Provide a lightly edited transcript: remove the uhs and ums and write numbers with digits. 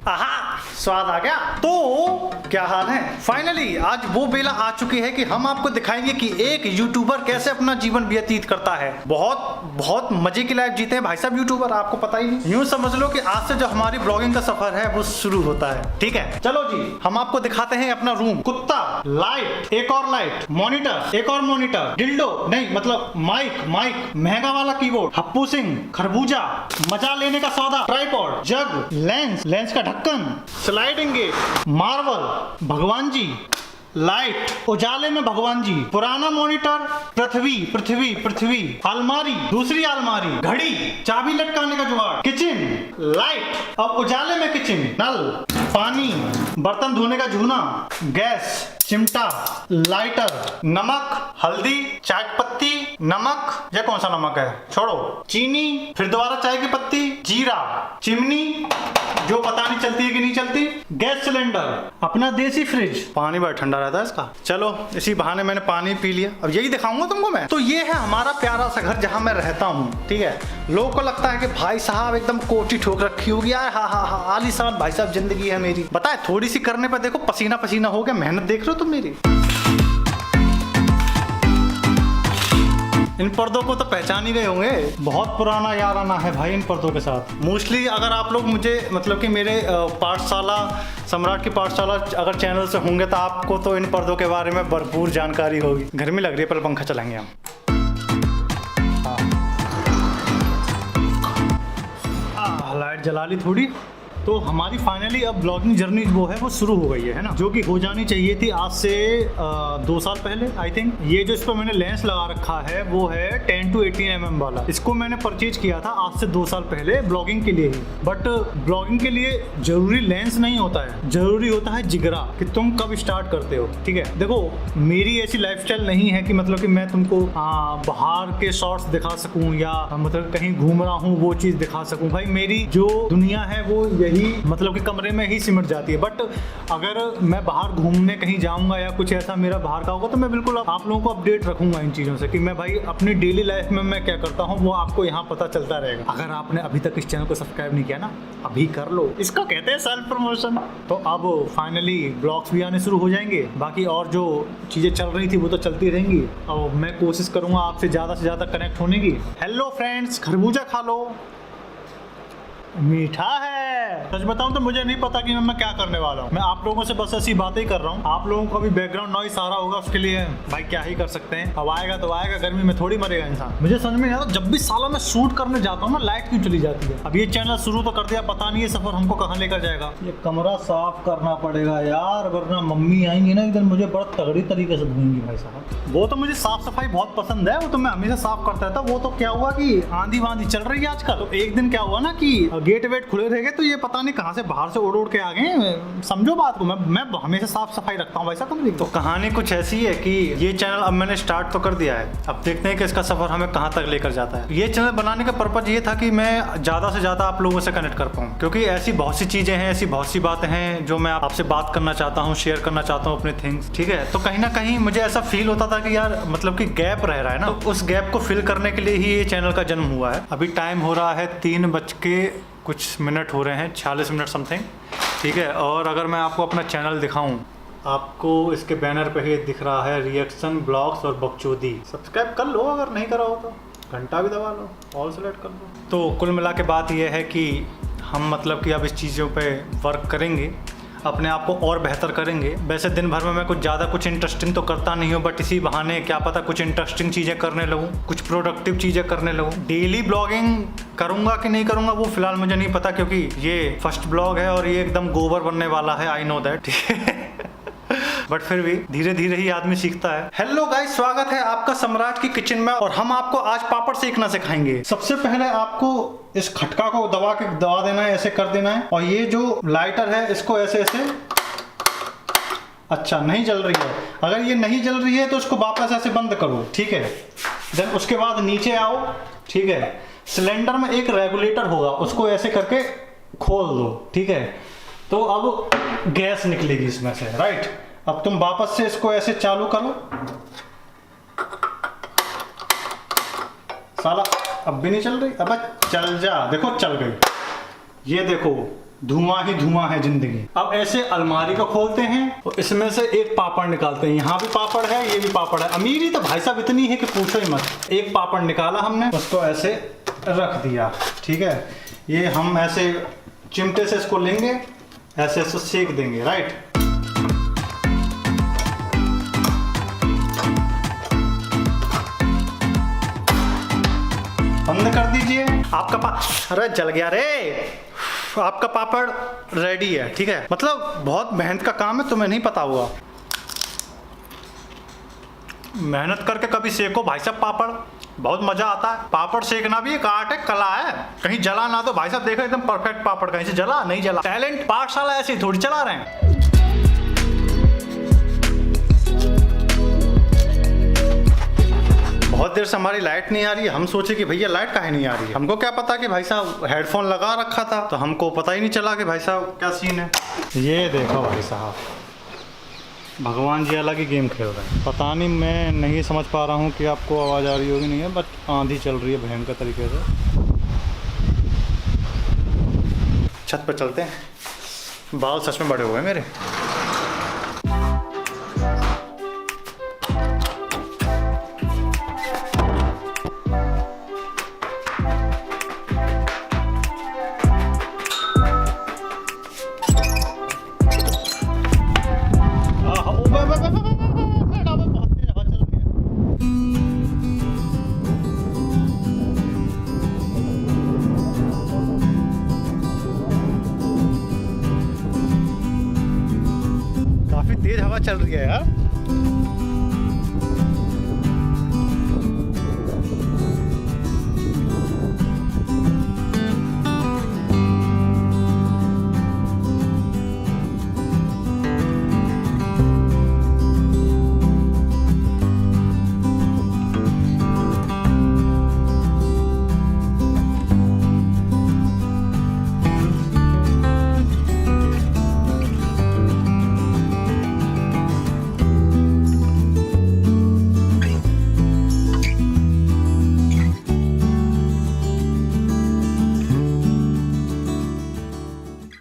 आहा, स्वाद आ गया। तो क्या हाल है, फाइनली आज वो बेला आ चुकी है कि हम आपको दिखाएंगे कि एक यूट्यूबर कैसे अपना जीवन व्यतीत करता है। बहुत बहुत मजे की लाइफ जीते हैं भाई साहब यूट्यूबर, आपको पता ही नहीं। यूं समझ लो कि आज से जो हमारी ब्लॉगिंग का सफर है वो शुरू होता है। ठीक है, चलो जी हम आपको दिखाते हैं अपना रूम। कुत्ता, लाइट, एक और लाइट, मॉनिटर, एक और मॉनिटर, डिल्डो नहीं मतलब माइक, महंगा वाला कीबोर्ड, हप्पू सिंह, खरबूजा, मजा लेने का सौदा, ट्राइपॉड, जग, लेंस का ढक्कन, स्लाइडिंग गेट, मार्बल, भगवान जी, लाइट, उजाले में भगवान जी, पुराना मॉनिटर, पृथ्वी, अलमारी, दूसरी अलमारी, घड़ी, चाबी लटकाने का जुगाड़, किचन, लाइट, अब उजाले में किचन, नल, पानी, बर्तन धोने का जूना, गैस, चिमटा, लाइटर, नमक, हल्दी, चाय की पत्ती, नमक, यह कौन सा नमक है छोड़ो, चीनी, फिर दोबारा चाय की पत्ती, जीरा, चिमनी जो पता नहीं चलती है कि नहीं चलती, गैस सिलेंडर, अपना देसी फ्रिज, पानी बड़ा ठंडा रहता है इसका। चलो इसी बहाने मैंने पानी पी लिया, अब यही दिखाऊंगा तुमको मैं। तो ये है हमारा प्यारा सा घर जहां मैं रहता हूँ। ठीक है, लोगों को लगता है कि भाई साहब एकदम कोठी ठोक रखी होगी यार, हाँ आलीशान भाई साहब जिंदगी है मेरी। बताए थोड़ी सी करने पर देखो पसीना हो गया, मेहनत देख रहे हो तुम मेरी। इन पर्दों को तो पहचान ही गए होंगे, बहुत पुराना याराना है भाई इन पर्दों के साथ। मोस्टली अगर आप लोग मुझे मतलब कि मेरे पाठशाला, सम्राट की पाठशाला अगर चैनल से होंगे तो आपको तो इन पर्दों के बारे में भरपूर जानकारी होगी। गर्मी लग रही है, पहले पंखा चलाएंगे हम। लाइट जला ली थोड़ी। तो हमारी फाइनली अब ब्लॉगिंग जर्नी वो है वो शुरू हो गई है ना, जो कि हो जानी चाहिए थी आज से 2 साल पहले आई थिंक। ये जो इस पर मैंने लेंस लगा रखा है वो है 10 to 18 mm वाला। इसको मैंने परचेज किया था आज से 2 साल पहले ब्लॉगिंग के लिए ही। बट ब्लॉगिंग के लिए जरूरी लेंस नहीं होता है, जरूरी होता है जिगरा कि तुम कब स्टार्ट करते हो। ठीक है, देखो मेरी ऐसी लाइफस्टाइल नहीं है कि मतलब कि मैं तुमको बाहर के शॉट्स दिखा सकूं या मतलब कहीं घूम रहा हूँ वो चीज दिखा सकूं। भाई मेरी जो दुनिया है वो यही मतलब कि कमरे में ही सिमट जाती है। बट अगर मैं बाहर घूमने कहीं जाऊंगा या कुछ ऐसा मेरा बाहर का होगा तो मैं बिल्कुल आप लोगों को अपडेट रखूंगा इन चीज़ों से कि मैं भाई अपनी डेली लाइफ में मैं क्या करता हूं वो आपको यहाँ पता चलता रहेगा। अगर आपने अभी तक इस चैनल को सब्सक्राइब नहीं किया ना, अभी कर लो, इसको कहते हैं सेल्फ प्रमोशन। तो अब फाइनली ब्लॉग्स भी आने शुरू हो जाएंगे, बाकी और जो चीज़ें चल रही थी वो तो चलती रहेंगी। अब मैं कोशिश करूंगा आपसे ज़्यादा कनेक्ट होने की। हेलो फ्रेंड्स, खरबूजा खा लो, मीठा है। सच बताऊं तो मुझे नहीं पता कि मैं क्या करने वाला हूं। मैं आप लोगों से बस ऐसी बातें ही कर रहा हूं। आप लोगों को अभी बैकग्राउंड नॉइस आ रहा होगा, उसके लिए भाई क्या ही कर सकते हैं। अब आएगा तो आएगा, गर्मी में थोड़ी मरेगा इंसान। मुझे समझ में नहीं आता, जब भी साला मैं शूट करने जाता हूँ ना लाइट क्यों चली जाती है। अब ये चैनल शुरू तो कर दिया, पता नहीं ये सफर हमको कहाँ लेकर जाएगा। ये कमरा साफ करना पड़ेगा यार, वरना मम्मी आएंगी ना इधर मुझे बड़ा तगड़ी तरीके से धोएंगी भाई साहब। वो तो मुझे साफ सफाई बहुत पसंद है, वो तो मैं हमेशा साफ करता था। वो तो क्या हुआ कि आंधी वांधी चल रही है आजकल, तो एक दिन क्या हुआ ना कि गेट वेट खुले रह गए, तो ये पता नहीं कहां से बाहर से उड़ के आ गए। समझो बात को, मैं हमेशा साफ सफाई रखता हूँ भाई साहब कमरे। तो कहानी कुछ ऐसी है कि ये चैनल अब मैंने स्टार्ट तो कर दिया है, अब देखते हैं कि इसका सफर हमें कहां तक लेकर जाता है। ये चैनल बनाने का पर्पज ये था कि मैं ज्यादा से ज्यादा आप लोगों से कनेक्ट कर पाऊँ, क्योंकि ऐसी बहुत सी चीजें हैं, ऐसी बहुत सी बातें हैं जो मैं आपसे बात करना चाहता हूँ, शेयर करना चाहता हूँ अपने थिंग्स। ठीक है, तो कहीं ना कहीं मुझे ऐसा फील होता था कि यार मतलब कि गैप रह रहा है ना, तो उस गैप को फिल करने के लिए ही ये चैनल का जन्म हुआ है। अभी टाइम हो रहा है 3:00 हो रहे हैं, 46 मिनट समथिंग। ठीक है, और अगर मैं आपको अपना चैनल दिखाऊं, आपको इसके बैनर पे ही दिख रहा है रिएक्शन, ब्लॉग्स और बकचोदी। सब्सक्राइब कर लो, अगर नहीं करा हो तो घंटा भी दबा लो, ऑल सेलेक्ट कर लो। तो कुल मिला के बात यह है कि हम मतलब कि अब इस चीज़ों पे वर्क करेंगे, अपने आप को और बेहतर करेंगे। वैसे दिन भर में मैं कुछ इंटरेस्टिंग तो करता नहीं हूँ, बट इसी बहाने क्या पता कुछ इंटरेस्टिंग चीज़ें करने लगूँ, कुछ प्रोडक्टिव चीज़ें करने लगूँ। डेली ब्लॉगिंग करूँगा कि नहीं करूँगा वो फिलहाल मुझे नहीं पता, क्योंकि ये फर्स्ट ब्लॉग है और ये एकदम गोबर बनने वाला है, आई नो दैट। बट फिर भी धीरे धीरे ही आदमी सीखता है। हेलो गाइस, स्वागत है आपका सम्राट की किचन में, और हम आपको आज पापड़ सेकना सिखाएंगे। सबसे पहले आपको इस खटका को दबा देना है, ऐसे कर देना है। और ये जो लाइटर है इसको ऐसे अच्छा नहीं जल रही है, अगर ये नहीं जल रही है तो उसको वापस ऐसे बंद करो। ठीक है, देन उसके बाद नीचे आओ। ठीक है, सिलेंडर में एक रेगुलेटर होगा, उसको ऐसे करके खोल दो। ठीक है, तो अब गैस निकलेगी इसमें से, राइट। अब तुम वापस से इसको ऐसे चालू करो। साला अब भी नहीं चल रही, अब चल जा, देखो चल गई। ये देखो धुआं ही धुआं है जिंदगी। अब ऐसे अलमारी को खोलते हैं और इसमें से एक पापड़ निकालते हैं। यहाँ भी पापड़ है, ये भी पापड़ है। अमीरी तो भाई साहब इतनी है कि पूछो ही मत। एक पापड़ निकाला हमने, उसको ऐसे रख दिया, ठीक है। ये हम ऐसे चिमटे से इसको लेंगे, ऐसे ऐसे सेक देंगे, राइट। बंद कर दीजिए। आपका अरे जल गया रे। आपका पापड़ रेडी है, ठीक है। मतलब बहुत मेहनत का काम है, तुम्हें नहीं पता हुआ। मेहनत करके कभी सेको भाई साहब पापड़, बहुत मजा आता है। पापड़ सेकना भी एक आर्ट है, कला है। कहीं जला ना तो भाई साहब देखो एकदम परफेक्ट पापड़, कहीं से जला नहीं जला। टैलेंट पाठशाला ऐसे ही थोड़ी चला रहे हैं। बहुत देर से हमारी लाइट नहीं आ रही है। हम सोचे कि भैया लाइट काहे नहीं आ रही है। हमको क्या पता कि भाई साहब हेडफोन लगा रखा था, तो हमको पता ही नहीं चला कि भाई साहब क्या सीन है। ये देखो भाई साहब, भगवान जी अलग ही गेम खेल रहे हैं। पता नहीं, मैं नहीं समझ पा रहा हूँ कि आपको आवाज़ आ रही होगी नहीं है, बट आंधी चल रही है भयंकर तरीके से। छत पर चलते हैं। बाल सच में बड़े हुए हैं मेरे। काफी तेज हवा चल रही है यार।